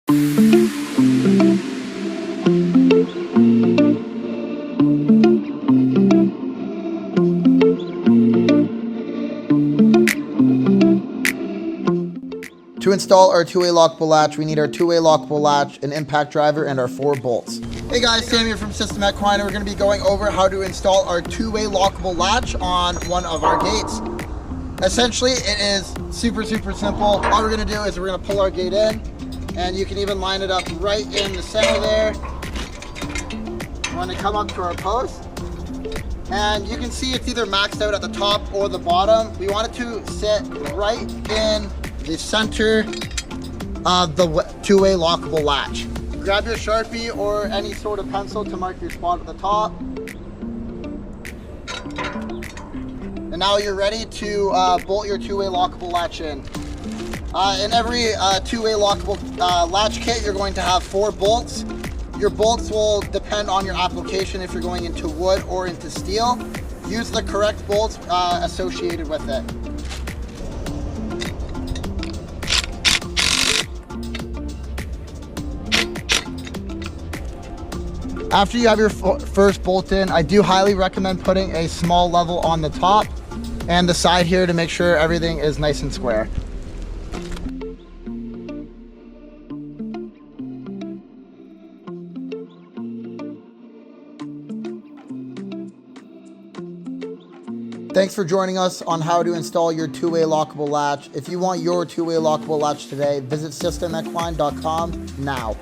To install our two-way lockable latch, we need our two-way lockable latch, an impact driver, and our 4 bolts. Hey guys, Sam here from System Equine. We're going to be going over how to install our two-way lockable latch on one of our gates. Essentially, it is super simple. All we're going to do is we're going to pull our gate in, and you can even line it up right in the center there. We're going to come up to our post, and you can see it's either maxed out at the top or the bottom. We want it to sit right in the center of the two-way lockable latch. Grab your Sharpie or any sort of pencil to mark your spot at the top. And now you're ready to bolt your two-way lockable latch in. In every two-way lockable latch kit, you're going to have 4 bolts. Your bolts will depend on your application if you're going into wood or into steel. Use the correct bolts associated with it. After you have your first bolt in, I do highly recommend putting a small level on the top and the side here to make sure everything is nice and square. Thanks for joining us on how to install your two-way lockable latch. If you want your two-way lockable latch today, visit systemequine.com now.